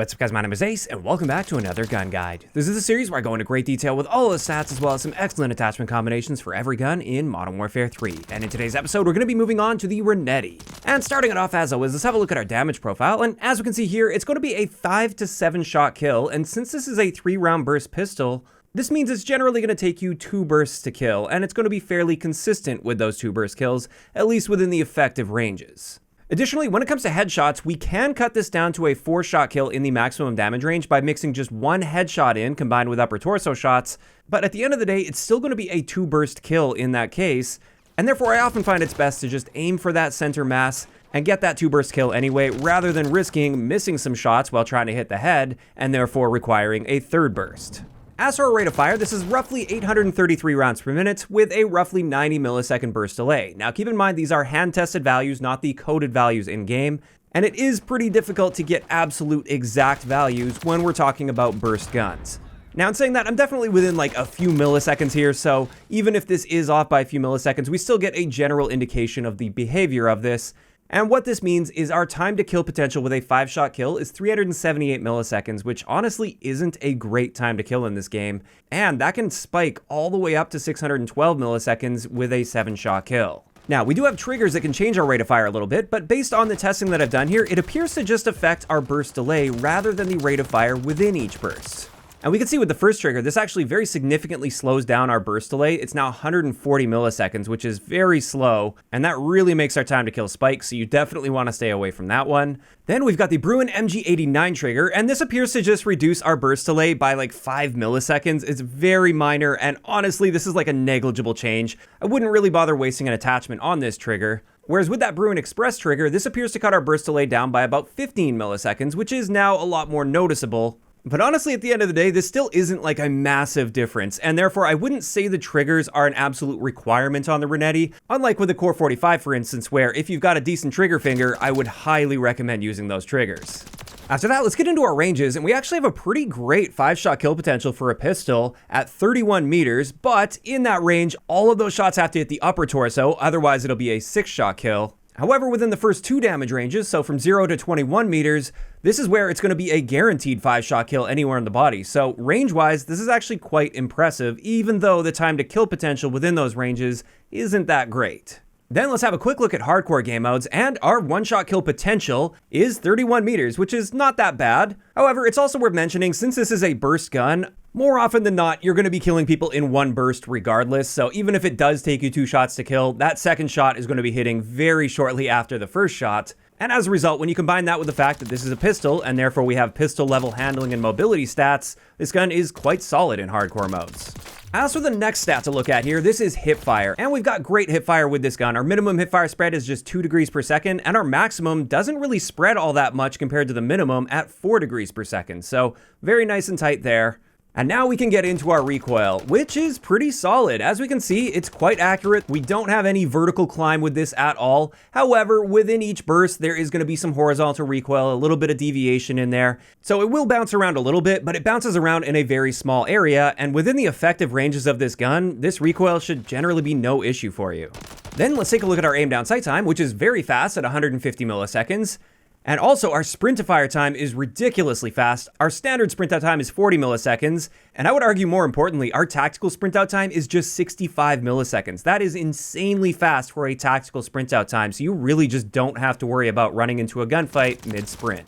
What's up guys, my name is Ace, and welcome back to another gun guide. This is a series where I go into great detail with all the stats as well as some excellent attachment combinations for every gun in Modern Warfare 3. And in today's episode, we're going to be moving on to the Renetti. And starting it off as always, let's have a look at our damage profile, and as we can see here, it's going to be a 5 to 7 shot kill, and since this is a 3-round burst pistol, this means it's generally going to take you 2 bursts to kill, and it's going to be fairly consistent with those 2 burst kills, at least within the effective ranges. Additionally, when it comes to headshots, we can cut this down to a 4-shot kill in the maximum damage range by mixing just 1 headshot in combined with upper torso shots, but at the end of the day, it's still going to be a 2-burst kill in that case, and therefore I often find it's best to just aim for that center mass and get that 2-burst kill anyway, rather than risking missing some shots while trying to hit the head, and therefore requiring a 3rd burst. As for our rate of fire, this is roughly 833 rounds per minute with a roughly 90 millisecond burst delay. Now keep in mind these are hand-tested values, not the coded values in-game, and it is pretty difficult to get absolute exact values when we're talking about burst guns. Now in saying that, I'm definitely within like a few milliseconds here, so even if this is off by a few milliseconds, we still get a general indication of the behavior of this. And what this means is our time to kill potential with a 5-shot kill is 378 milliseconds, which honestly isn't a great time to kill in this game, and that can spike all the way up to 612 milliseconds with a 7-shot kill. Now, we do have triggers that can change our rate of fire a little bit, but based on the testing that I've done here, it appears to just affect our burst delay rather than the rate of fire within each burst. And we can see with the first trigger, this actually very significantly slows down our burst delay. It's now 140 milliseconds, which is very slow, and that really makes our time to kill spike, so you definitely want to stay away from that one. Then we've got the MWIII MG89 trigger, and this appears to just reduce our burst delay by like 5 milliseconds. It's very minor, and honestly, this is like a negligible change. I wouldn't really bother wasting an attachment on this trigger. Whereas with that MWIII Express trigger, this appears to cut our burst delay down by about 15 milliseconds, which is now a lot more noticeable. But honestly, at the end of the day, this still isn't like a massive difference, and therefore I wouldn't say the triggers are an absolute requirement on the Renetti, unlike with the Core 45 for instance, where if you've got a decent trigger finger, I would highly recommend using those triggers. After that, let's get into our ranges, and we actually have a pretty great 5-shot kill potential for a pistol at 31 meters, but in that range, all of those shots have to hit the upper torso, otherwise it'll be a 6-shot kill. However, within the first 2 damage ranges, so from 0 to 21 meters, this is where it's going to be a guaranteed 5-shot kill anywhere in the body. So range-wise, this is actually quite impressive, even though the time to kill potential within those ranges isn't that great. Then let's have a quick look at hardcore game modes, and our 1-shot kill potential is 31 meters, which is not that bad. However, it's also worth mentioning, since this is a burst gun, more often than not, you're going to be killing people in 1 burst regardless, so even if it does take you 2 shots to kill, that 2nd shot is going to be hitting very shortly after the 1st shot. And as a result, when you combine that with the fact that this is a pistol, and therefore we have pistol level handling and mobility stats, this gun is quite solid in hardcore modes. As for the next stat to look at here, this is Hipfire, and we've got great Hipfire with this gun. Our minimum Hipfire spread is just 2 degrees per second, and our maximum doesn't really spread all that much compared to the minimum at 4 degrees per second, so very nice and tight there. And now we can get into our recoil, which is pretty solid. As we can see, it's quite accurate. We don't have any vertical climb with this at all. However, within each burst, there is going to be some horizontal recoil, a little bit of deviation in there. So it will bounce around a little bit, but it bounces around in a very small area. And within the effective ranges of this gun, this recoil should generally be no issue for you. Then let's take a look at our aim down sight time, which is very fast at 150 milliseconds. And also, our sprint to fire time is ridiculously fast. Our standard sprint out time is 40 milliseconds, and I would argue more importantly, our tactical sprint out time is just 65 milliseconds. That is insanely fast for a tactical sprint out time, so you really just don't have to worry about running into a gunfight mid-sprint.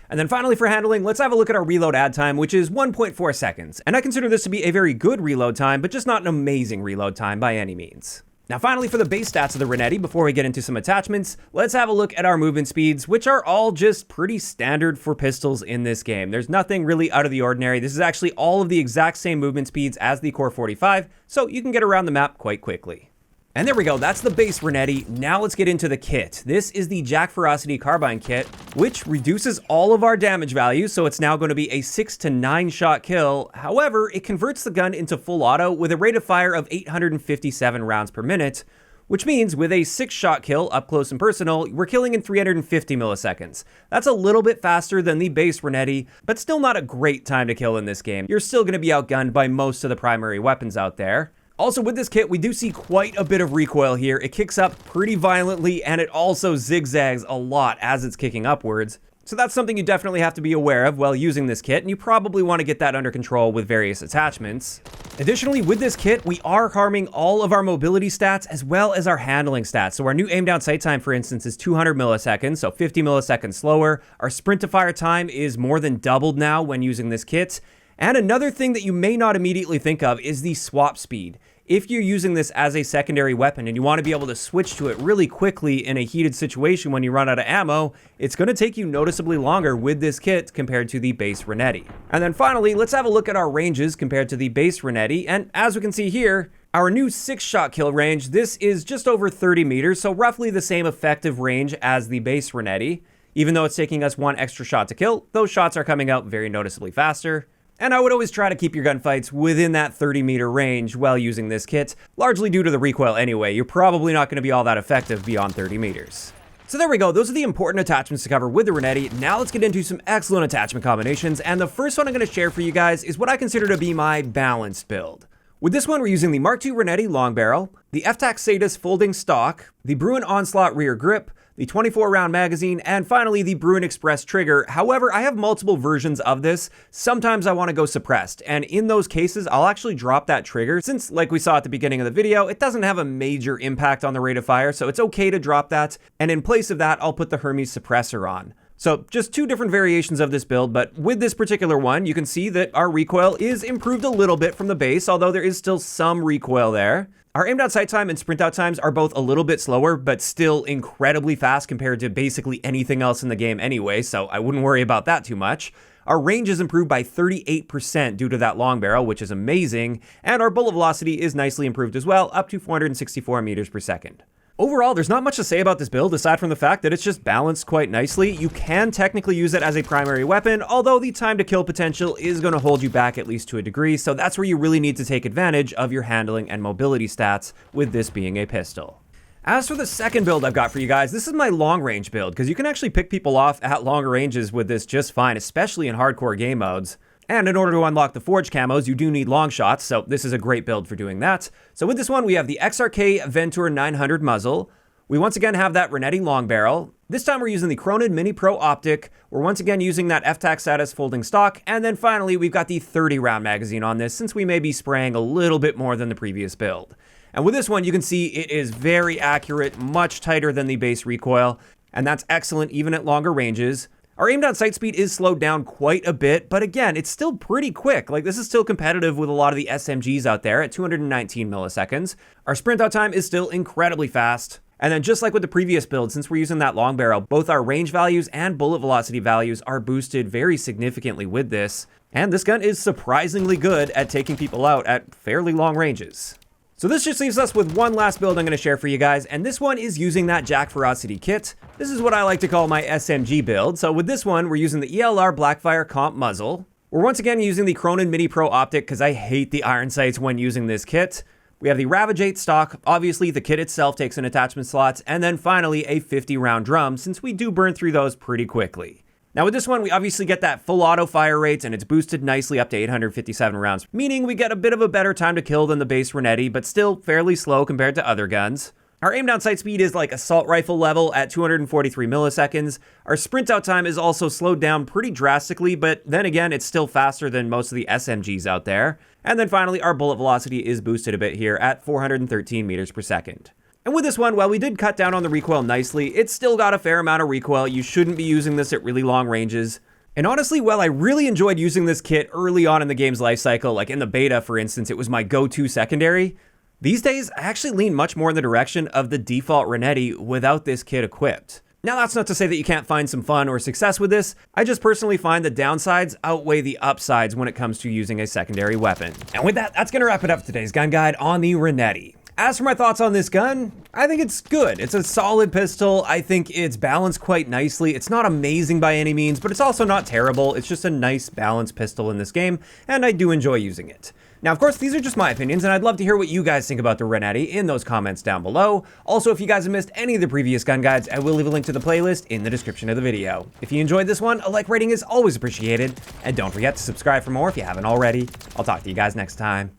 And then finally for handling, let's have a look at our reload add time, which is 1.4 seconds. And I consider this to be a very good reload time, but just not an amazing reload time by any means. Now finally, for the base stats of the Renetti, before we get into some attachments, let's have a look at our movement speeds, which are all just pretty standard for pistols in this game. There's nothing really out of the ordinary. This is actually all of the exact same movement speeds as the Core 45, so you can get around the map quite quickly. And there we go, that's the base Renetti. Now let's get into the kit. This is the Ferocity Carbine kit, which reduces all of our damage values, so it's now going to be a 6 to 9 shot kill. However, it converts the gun into full auto with a rate of fire of 857 rounds per minute, which means with a 6-shot kill up close and personal, we're killing in 350 milliseconds. That's a little bit faster than the base Renetti, but still not a great time to kill in this game. You're still going to be outgunned by most of the primary weapons out there. Also with this kit, we do see quite a bit of recoil here. It kicks up pretty violently, and it also zigzags a lot as it's kicking upwards. So that's something you definitely have to be aware of while using this kit, and you probably want to get that under control with various attachments. Additionally, with this kit, we are harming all of our mobility stats as well as our handling stats. So our new aim down sight time, for instance, is 200 milliseconds, so 50 milliseconds slower. Our sprint to fire time is more than doubled now when using this kit. And another thing that you may not immediately think of is the swap speed. If you're using this as a secondary weapon and you want to be able to switch to it really quickly in a heated situation when you run out of ammo, it's going to take you noticeably longer with this kit compared to the base Renetti. And then finally, let's have a look at our ranges compared to the base Renetti. And as we can see here, our new 6-shot kill range, this is just over 30 meters, so roughly the same effective range as the base Renetti. Even though it's taking us 1 extra shot to kill, those shots are coming out very noticeably faster. And I would always try to keep your gunfights within that 30-meter range while using this kit, largely due to the recoil anyway. You're probably not going to be all that effective beyond 30 meters. So there we go, those are the important attachments to cover with the Renetti. Now let's get into some excellent attachment combinations, and the first one I'm going to share for you guys is what I consider to be my balanced build. With this one, we're using the Mark II Renetti long barrel, the FTAC Sadis folding stock, the Bruin Onslaught rear grip, the 24-round magazine, and finally the Bruin Express trigger. However, I have multiple versions of this. Sometimes I want to go suppressed, and in those cases, I'll actually drop that trigger since, like we saw at the beginning of the video, it doesn't have a major impact on the rate of fire, so it's okay to drop that, and in place of that, I'll put the Hermes suppressor on. So just 2 different variations of this build, but with this particular one, you can see that our recoil is improved a little bit from the base, although there is still some recoil there. Our aim down sight time and sprint out times are both a little bit slower, but still incredibly fast compared to basically anything else in the game anyway, so I wouldn't worry about that too much. Our range is improved by 38% due to that long barrel, which is amazing, and our bullet velocity is nicely improved as well, up to 464 meters per second. Overall, there's not much to say about this build aside from the fact that it's just balanced quite nicely. You can technically use it as a primary weapon, although the time to kill potential is going to hold you back at least to a degree, so that's where you really need to take advantage of your handling and mobility stats, with this being a pistol. As for the second build I've got for you guys, this is my long range build, because you can actually pick people off at longer ranges with this just fine, especially in hardcore game modes. And in order to unlock the Forge camos, you do need long shots, so this is a great build for doing that. So with this one, we have the XRK Ventur 900 muzzle. We once again have that Renetti long barrel. This time we're using the Cronin Mini Pro Optic. We're once again using that FTAC Sadis folding stock. And then finally, we've got the 30-round magazine on this, since we may be spraying a little bit more than the previous build. And with this one, you can see it is very accurate, much tighter than the base recoil, and that's excellent even at longer ranges. Our aim down sight speed is slowed down quite a bit, but again, it's still pretty quick. Like, this is still competitive with a lot of the SMGs out there at 219 milliseconds. Our sprint out time is still incredibly fast. And then just like with the previous build, since we're using that long barrel, both our range values and bullet velocity values are boosted very significantly with this. And this gun is surprisingly good at taking people out at fairly long ranges. So this just leaves us with one last build I'm going to share for you guys, and this one is using that JAK Ferocity kit. This is what I like to call my SMG build. So with this one, we're using the ELR Blackfire Comp muzzle. We're once again using the Cronin Mini Pro Optic because I hate the iron sights when using this kit. We have the Ravage 8 stock. Obviously, the kit itself takes in attachment slots, and then finally a 50-round drum, since we do burn through those pretty quickly. Now with this one, we obviously get that full auto fire rates, and it's boosted nicely up to 857 rounds, meaning we get a bit of a better time to kill than the base Renetti, but still fairly slow compared to other guns. Our aim down sight speed is like assault rifle level at 243 milliseconds. Our sprint out time is also slowed down pretty drastically, but then again, it's still faster than most of the SMGs out there. And then finally, our bullet velocity is boosted a bit here at 413 meters per second. And with this one, while we did cut down on the recoil nicely, it's still got a fair amount of recoil. You shouldn't be using this at really long ranges. And honestly, while I really enjoyed using this kit early on in the game's life cycle, like in the beta, for instance, it was my go-to secondary, these days, I actually lean much more in the direction of the default Renetti without this kit equipped. Now, that's not to say that you can't find some fun or success with this. I just personally find the downsides outweigh the upsides when it comes to using a secondary weapon. And with that, that's going to wrap it up for today's gun guide on the Renetti. As for my thoughts on this gun, I think it's good. It's a solid pistol. I think it's balanced quite nicely. It's not amazing by any means, but it's also not terrible. It's just a nice balanced pistol in this game, and I do enjoy using it. Now, of course, these are just my opinions, and I'd love to hear what you guys think about the Renetti in those comments down below. Also, if you guys have missed any of the previous gun guides, I will leave a link to the playlist in the description of the video. If you enjoyed this one, a like rating is always appreciated, and don't forget to subscribe for more if you haven't already. I'll talk to you guys next time.